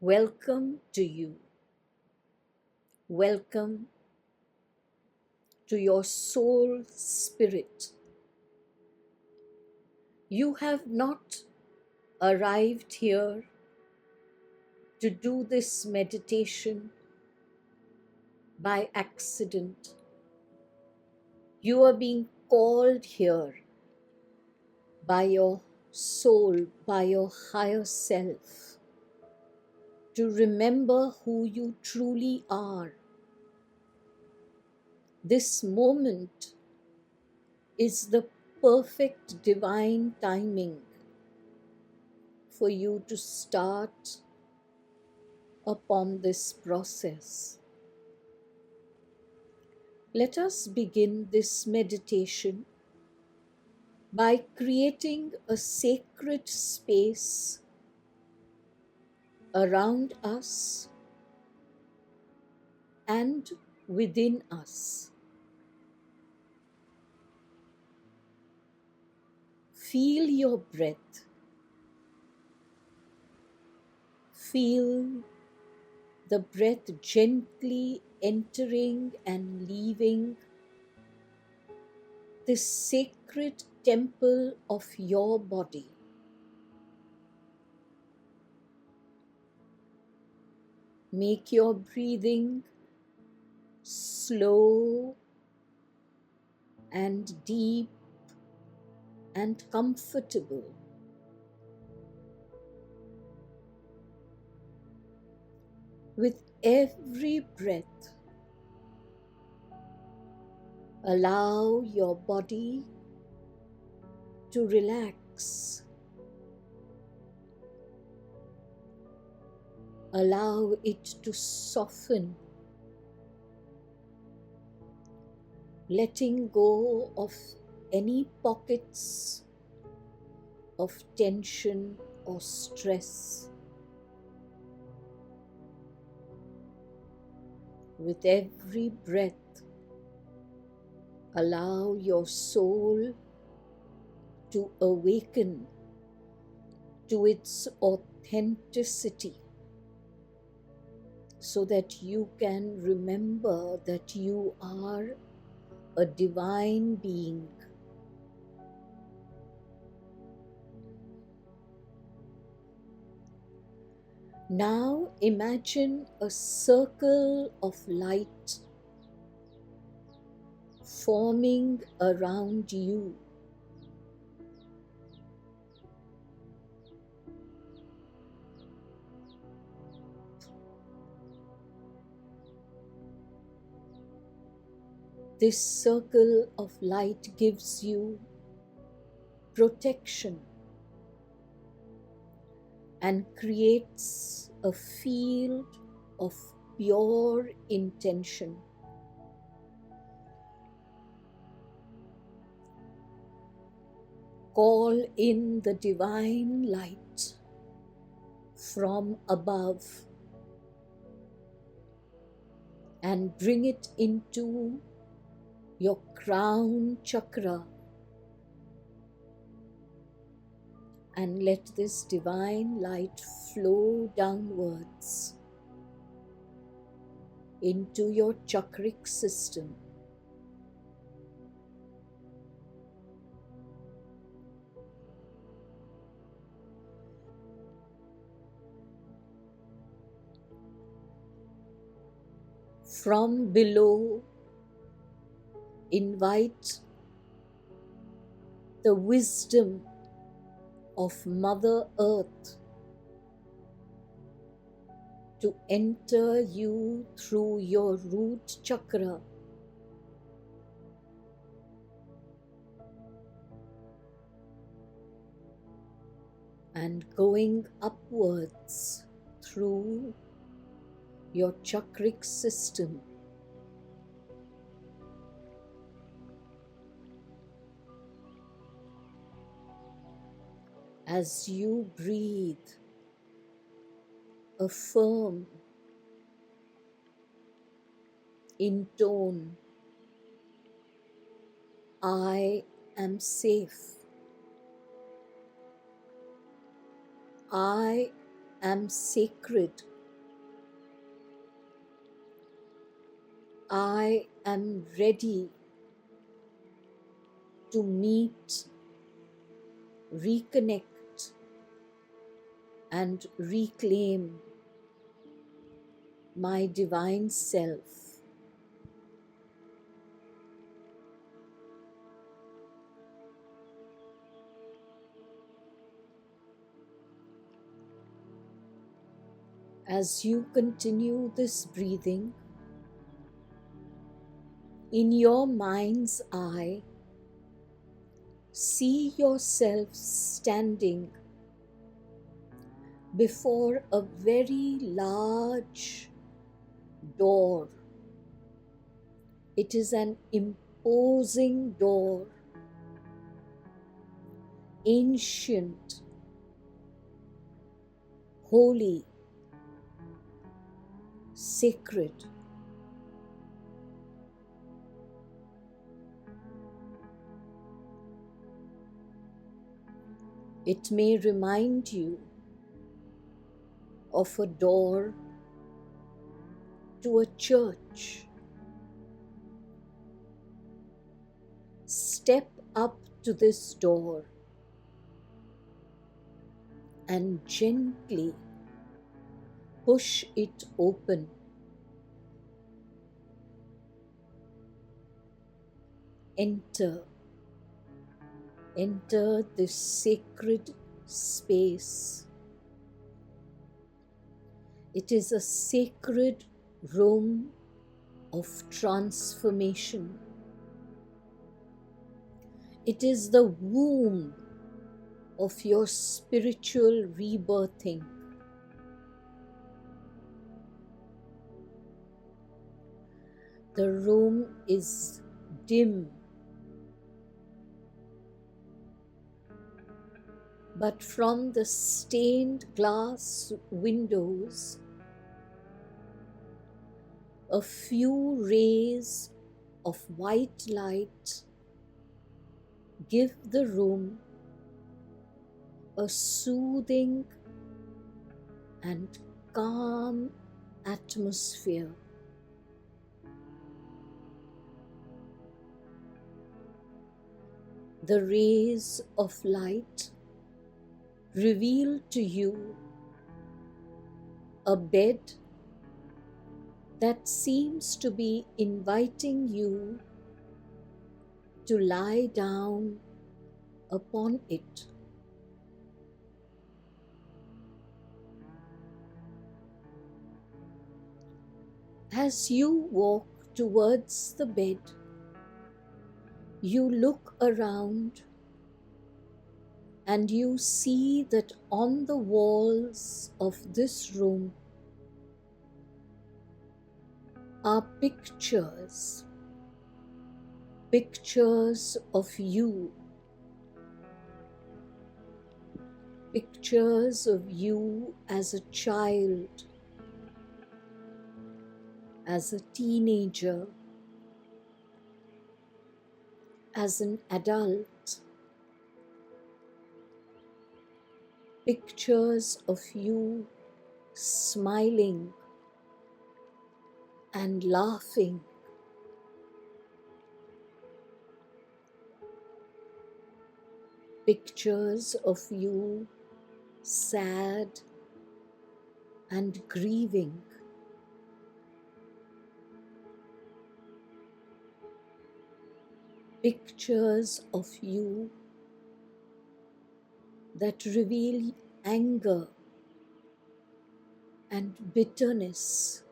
Welcome to you. Welcome to your soul spirit. You have not arrived here to do this meditation by accident. You are being called here by your soul, by your higher self, to remember who you truly are. This moment is the perfect divine timing for you to start upon this process. Let us begin this meditation by creating a sacred space around us and within us. Feel your breath. Feel the breath gently entering and leaving this sacred temple of your body. Make your breathing slow and deep and comfortable. With every breath, allow your body to relax. Allow it to soften, letting go of any pockets of tension or stress. With every breath, allow your soul to awaken to its authenticity, so that you can remember that you are a divine being. Now imagine a circle of light forming around you. This circle of light gives you protection and creates a field of pure intention. Call in the divine light from above and bring it into your crown chakra, and let this divine light flow downwards into your chakric system. From below, invite the wisdom of Mother Earth to enter you through your root chakra and going upwards through your chakric system. As you breathe, affirm, intone, I am safe. I am sacred. I am ready to meet, reconnect, and reclaim my divine self. As you continue this breathing, in your mind's eye, see yourself standing before a very large door. It is an imposing door, ancient, holy, sacred. It may remind you of a door to a church. Step up to this door and gently push it open. Enter this sacred space. It is a sacred room of transformation. It is the womb of your spiritual rebirthing. The room is dim, but from the stained glass windows, a few rays of white light give the room a soothing and calm atmosphere. The rays of light reveal to you a bed that seems to be inviting you to lie down upon it. As you walk towards the bed, you look around and you see that on the walls of this room are pictures of you, pictures of you as a child, as a teenager, as an adult, pictures of you smiling and laughing, pictures of you sad and grieving, pictures of you that reveal anger and bitterness.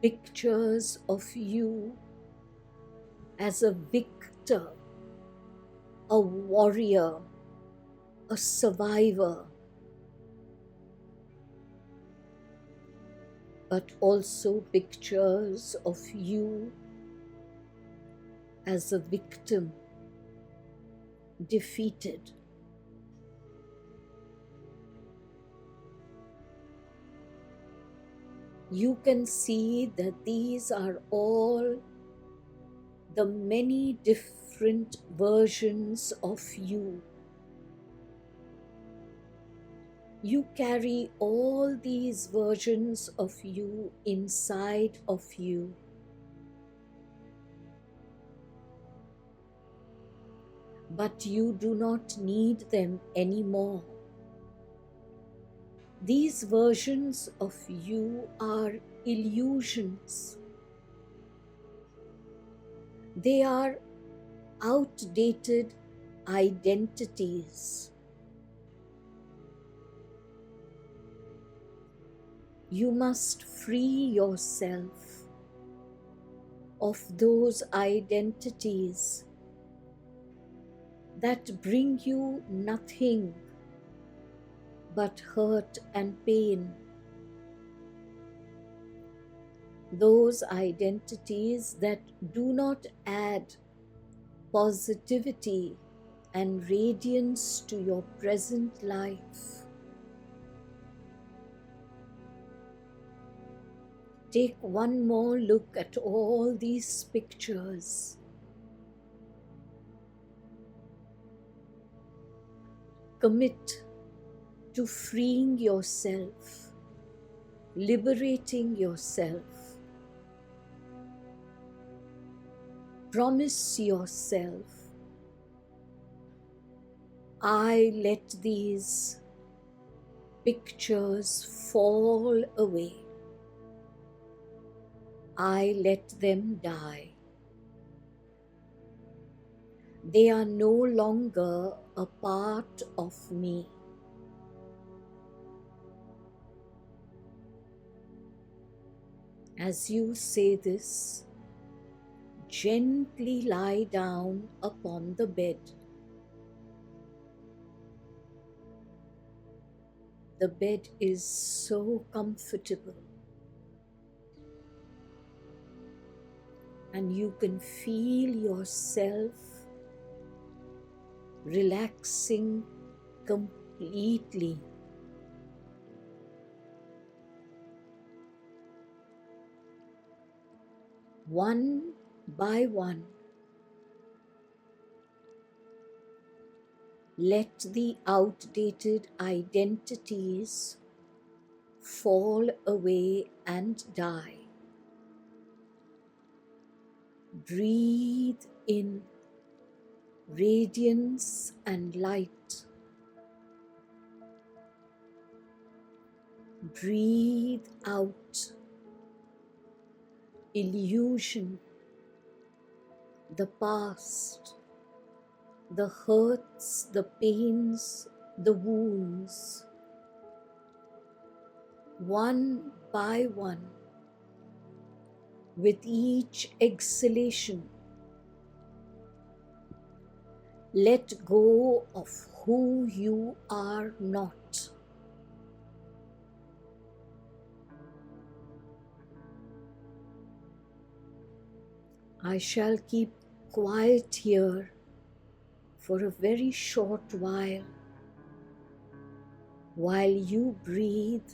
Pictures of you as a victor, a warrior, a survivor, but also pictures of you as a victim, defeated. You can see that these are all the many different versions of you You carry all these versions of you inside of you. But you do not need them anymore. These versions of you are illusions. They are outdated identities. You must free yourself of those identities that bring you nothing but hurt and pain. Those identities that do not add positivity and radiance to your present life. Take one more look at all these pictures. Commit to freeing yourself, liberating yourself. Promise yourself, I let these pictures fall away. I let them die. They are no longer a part of me. As you say this, gently lie down upon the bed. The bed is so comfortable, and you can feel yourself relaxing completely. One by one, let the outdated identities fall away and die. Breathe in radiance and light. Breathe out illusion, the past, the hurts, the pains, the wounds. One by one, with each exhalation, let go of who you are not. I shall keep quiet here for a very short while you breathe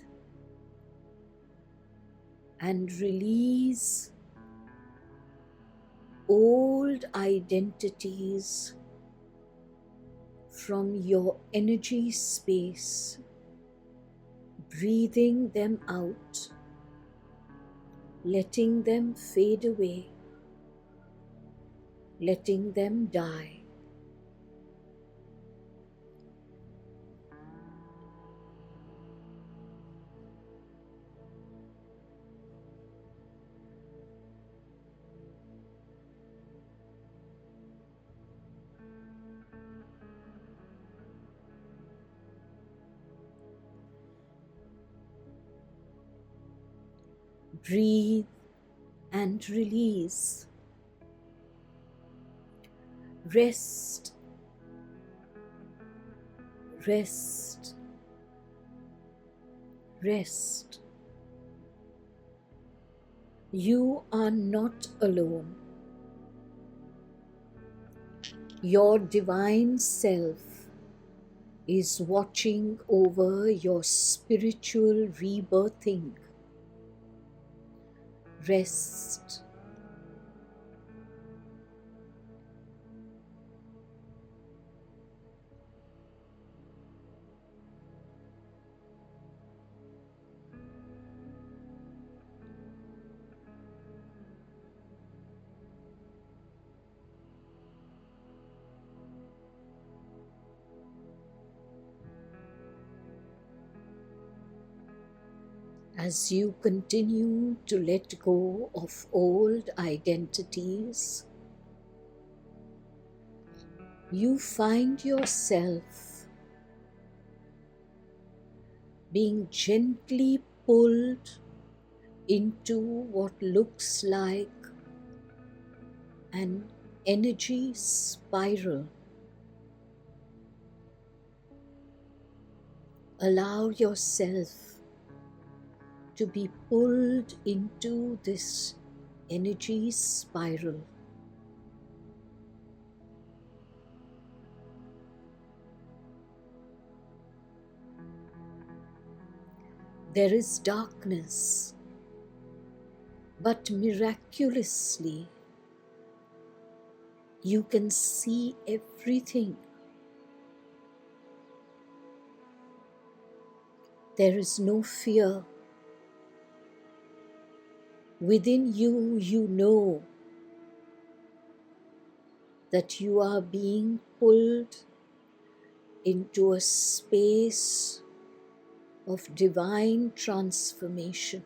and release old identities from your energy space, breathing them out, letting them fade away, letting them die. Breathe and release. Rest, rest, rest. You are not alone. Your divine self is watching over your spiritual rebirthing. Rest. As you continue to let go of old identities, you find yourself being gently pulled into what looks like an energy spiral. Allow yourself to be pulled into this energy spiral. There is darkness, but miraculously, you can see everything. There is no fear. Within you, you know that you are being pulled into a space of divine transformation.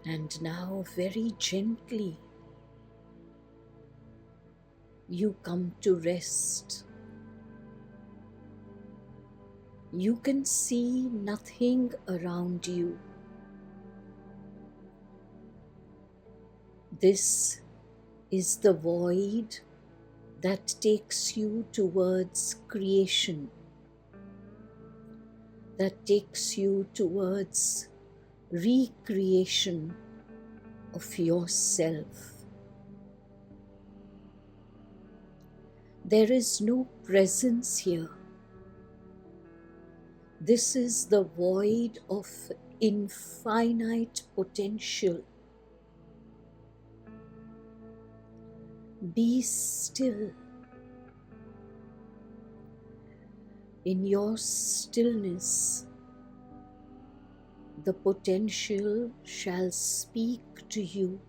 And now, very gently, you come to rest. You can see nothing around you. This is the void that takes you towards creation, that takes you towards recreation of yourself. There is no presence here. This is the void of infinite potential. Be still. In your stillness, the potential shall speak to you.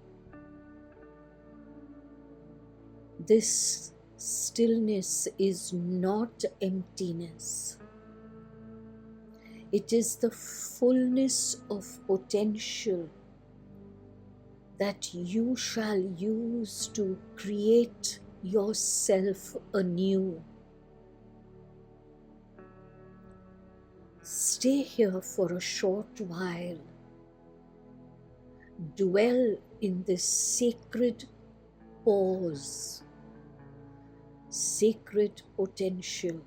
This stillness is not emptiness. It is the fullness of potential that you shall use to create yourself anew. Stay here for a short while. Dwell in this sacred pause, sacred potential.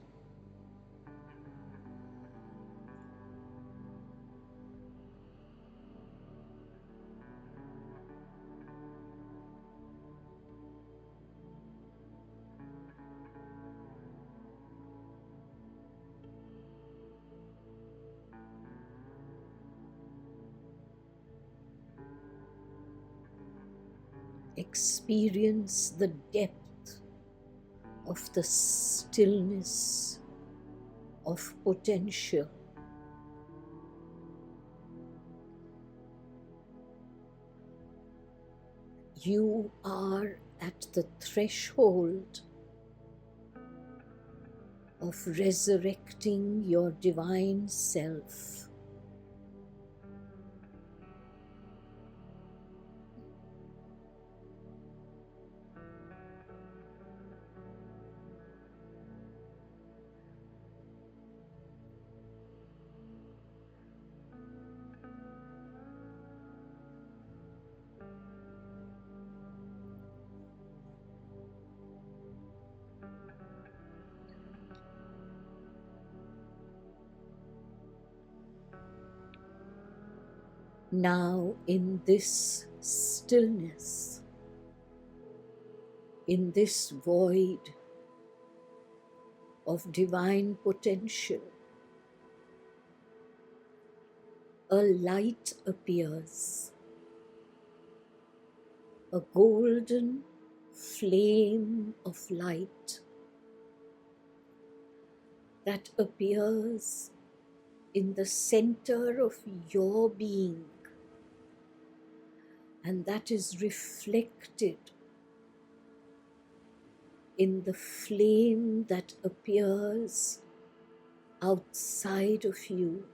Experience the depth of the stillness of potential. You are at the threshold of resurrecting your divine self. Now, in this stillness, in this void of divine potential, a light appears, a golden flame of light that appears in the center of your being, and that is reflected in the flame that appears outside of you,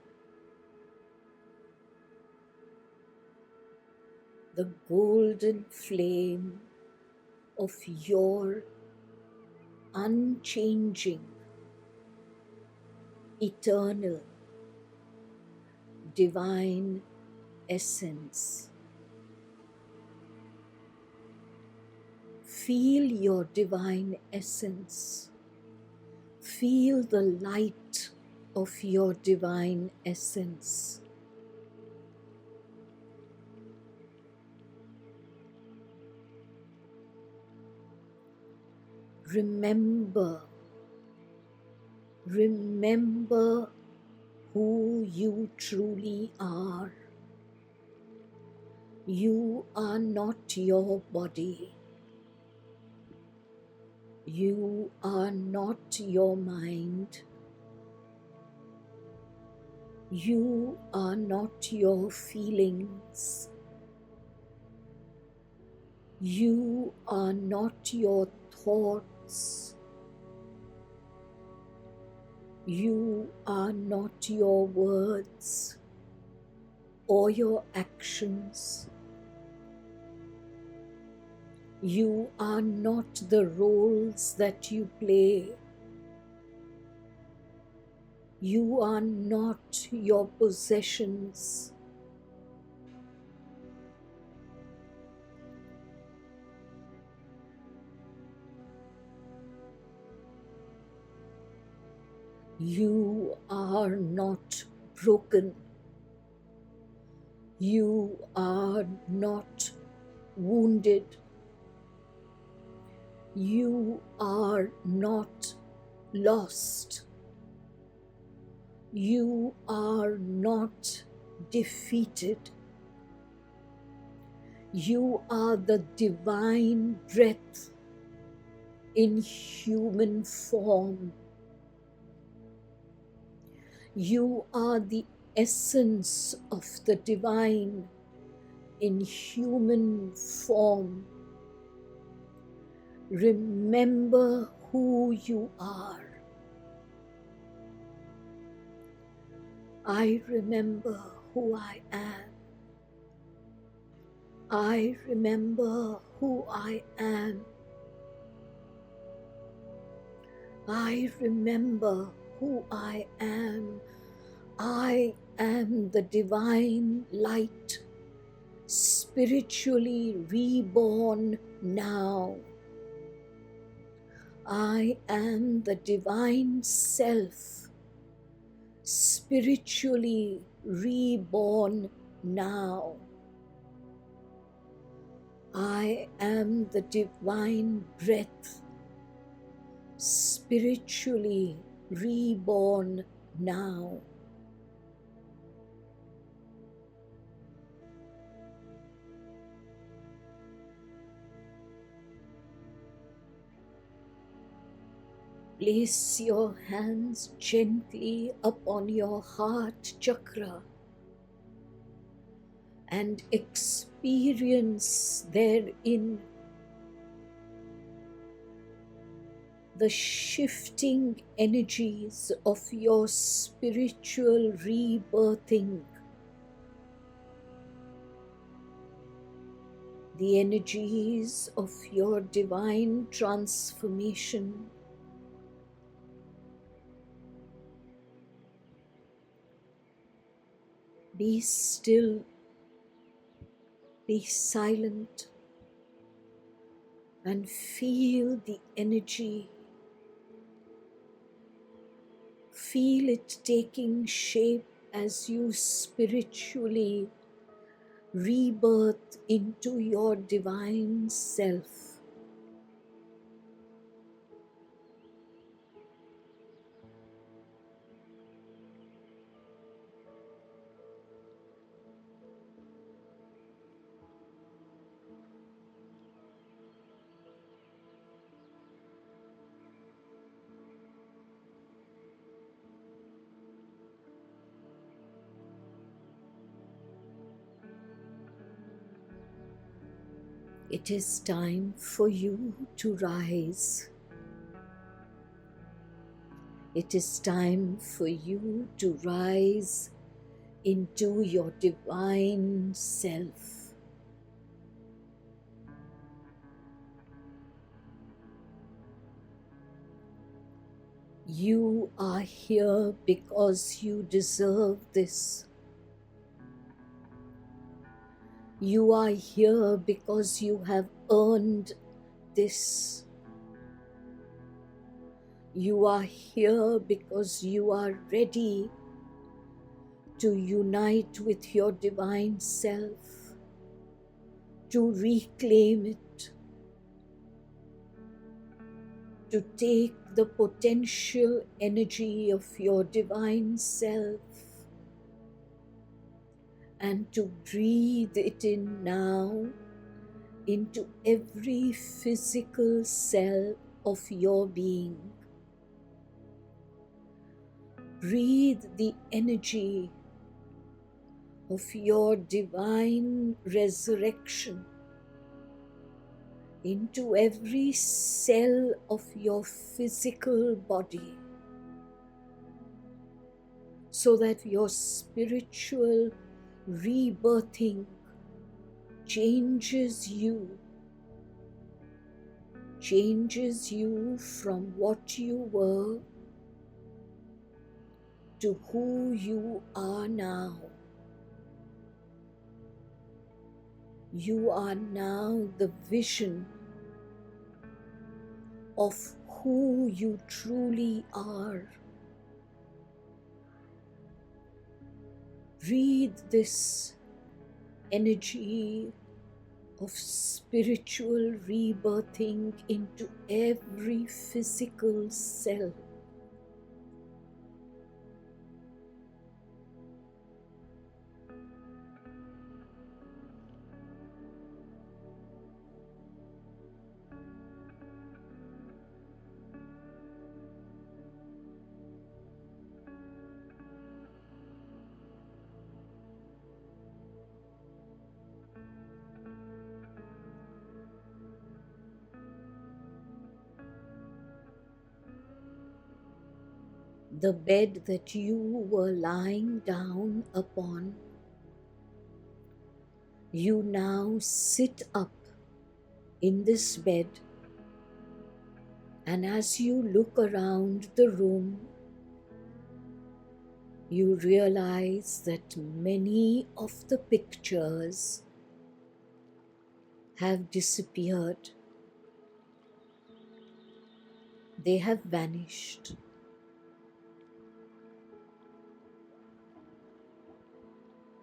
the golden flame of your unchanging, eternal, divine essence. Feel your divine essence. Feel the light of your divine essence. Remember who you truly are. You are not your body. You are not your mind. You are not your feelings. You are not your thoughts. You are not your words or your actions. You are not the roles that you play. You are not your possessions. You are not broken. You are not wounded. You are not lost. You are not defeated. You are the divine breath in human form. You are the essence of the divine in human form. Remember who you are. I remember who I am. I remember who I am. I remember who I am. I am the divine light, spiritually reborn now. I am the divine self, spiritually reborn now. I am the divine breath, spiritually reborn now. Place your hands gently upon your heart chakra and experience therein the shifting energies of your spiritual rebirthing, the energies of your divine transformation. Be still, be silent, and feel the energy. Feel it taking shape as you spiritually rebirth into your divine self. It is time for you to rise. It is time for you to rise into your divine self. You are here because you deserve this. You are here because you have earned this. You are here because you are ready to unite with your divine self, to reclaim it, to take the potential energy of your divine self and to breathe it in now into every physical cell of your being. Breathe the energy of your divine resurrection into every cell of your physical body, so that your spiritual rebirthing changes you from what you were to who you are now. You are now the vision of who you truly are. Breathe this energy of spiritual rebirthing into every physical cell. The bed that you were lying down upon, you now sit up in this bed, and as you look around the room, you realize that many of the pictures have disappeared. They have vanished.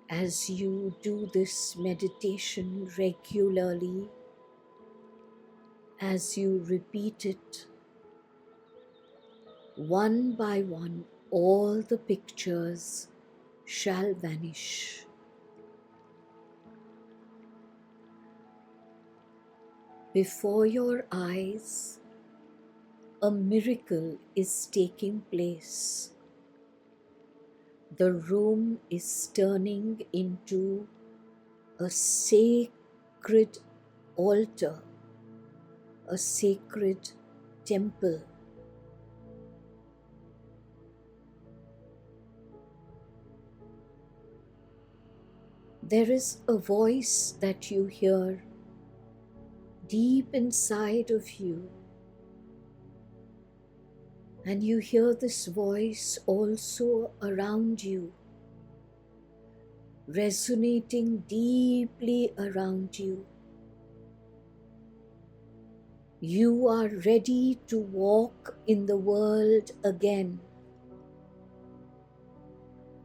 As you do this meditation regularly, as you repeat it, one by one, all the pictures shall vanish. Before your eyes, a miracle is taking place. The room is turning into a sacred altar, a sacred temple. There is a voice that you hear deep inside of you, and you hear this voice also around you, resonating deeply around you. You are ready to walk in the world again.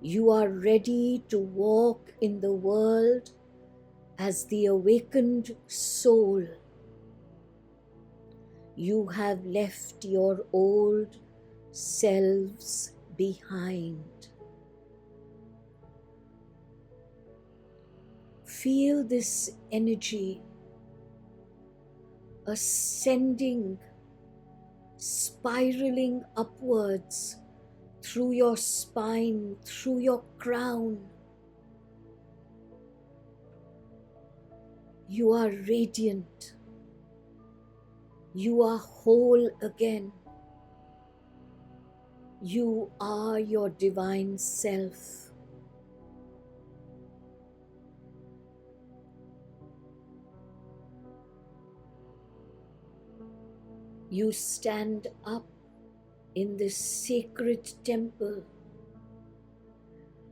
You are ready to walk in the world as the awakened soul. You have left your old selves behind. Feel this energy ascending, spiraling upwards through your spine, through your crown, You are radiant. You are whole again. You are your divine self. You stand up in this sacred temple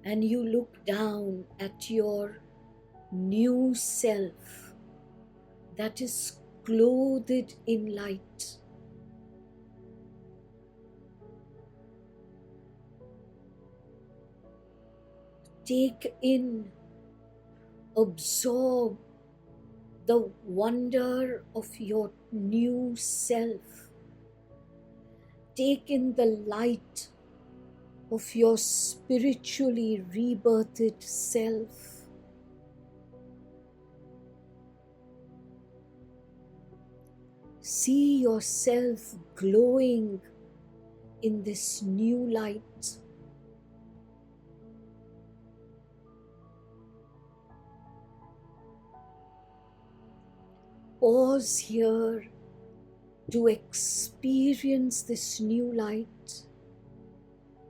and you look down at your new self that is clothed in light. Take in, absorb the wonder of your new self. Take in the light of your spiritually rebirthed self. See yourself glowing in this new light. Pause here to experience this new light,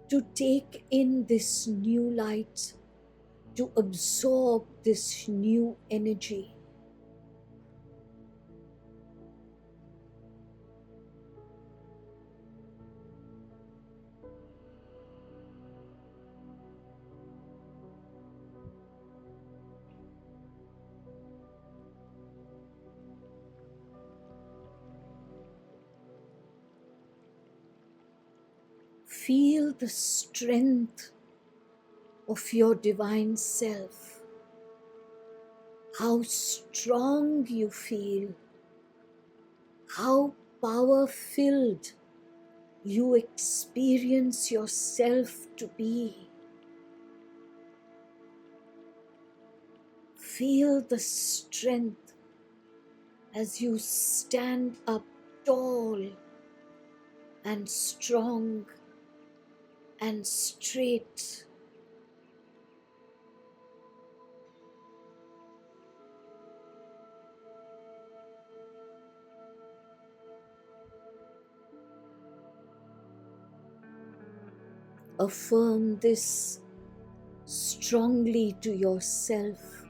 to take in this new light, to absorb this new energy. Feel the strength of your divine self. How strong you feel. How power-filled you experience yourself to be. Feel the strength as you stand up tall and strong and straight. Affirm this strongly to yourself.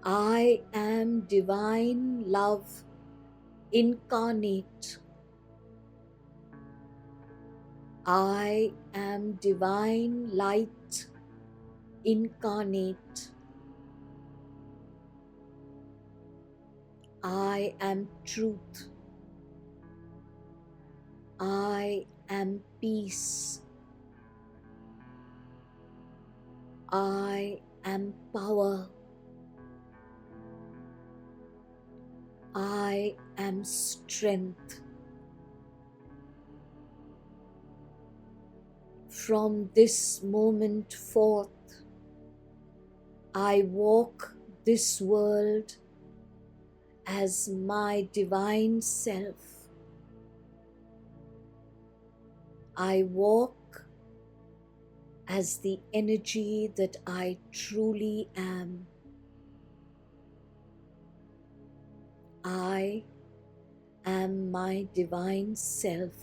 I am divine love incarnate. I am divine light incarnate. I am truth. I am peace. I am power. I am strength. From this moment forth, I walk this world as my divine self. I walk as the energy that I truly am. I am my divine self.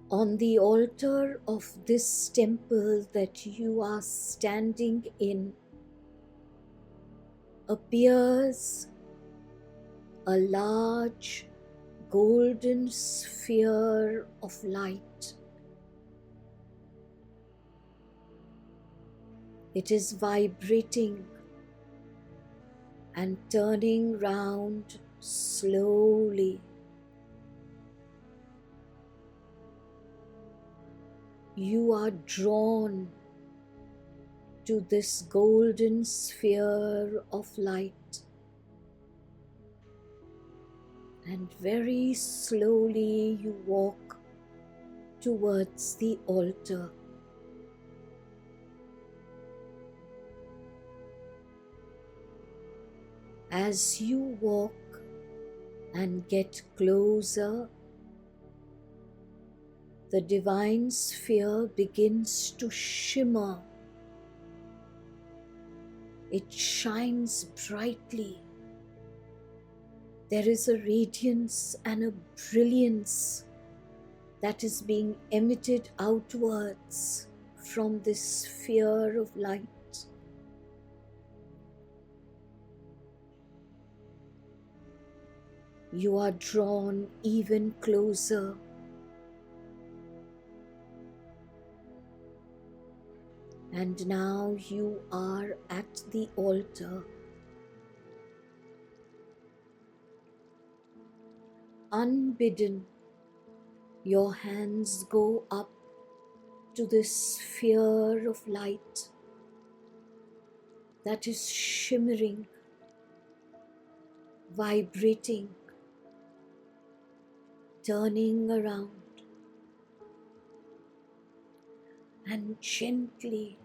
On the altar of this temple that you are standing in appears a large golden sphere of light. It is vibrating and turning round slowly. You are drawn to this golden sphere of light, and very slowly you walk towards the altar. As you walk and get closer, the divine sphere begins to shimmer. It shines brightly. There is a radiance and a brilliance that is being emitted outwards from this sphere of light. You are drawn even closer. And now you are at the altar. Unbidden, your hands go up to this sphere of light that is shimmering, vibrating, turning around, and gently,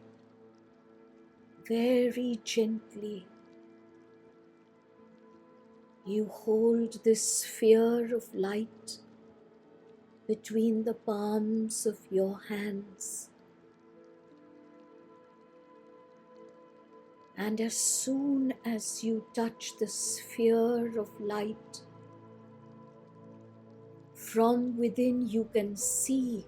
very gently, you hold this sphere of light between the palms of your hands. And as soon as you touch the sphere of light, from within you can see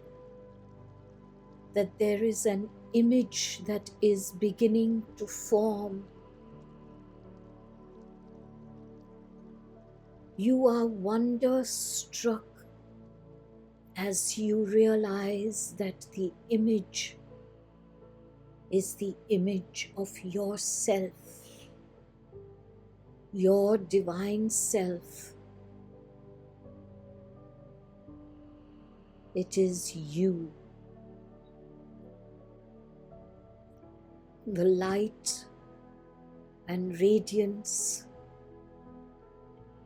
that there is an image that is beginning to form. You are wonder-struck as you realize that the image is the image of yourself, your divine self. It is you. The light and radiance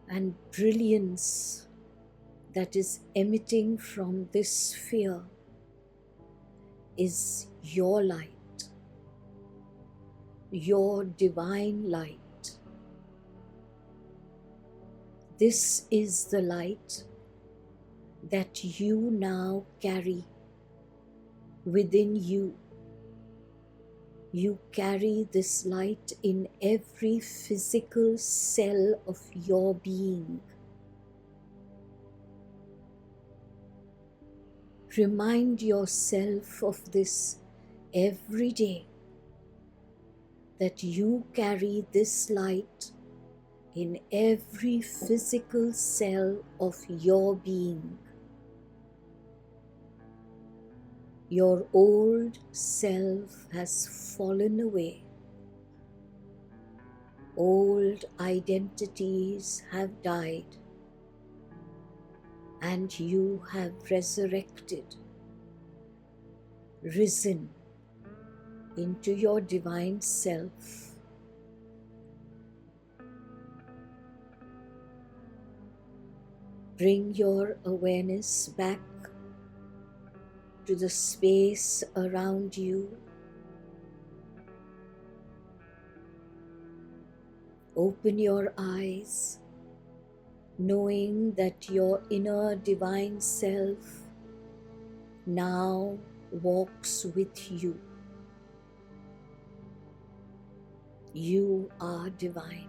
and brilliance that is emitting from this sphere is your light, your divine light. This is the light that you now carry within you. You carry this light in every physical cell of your being. Remind yourself of this every day, that you carry this light in every physical cell of your being. Your old self has fallen away. Old identities have died, and you have resurrected, risen into your divine self. Bring your awareness back to the space around you. Open your eyes, knowing that your inner divine self now walks with you. You are divine.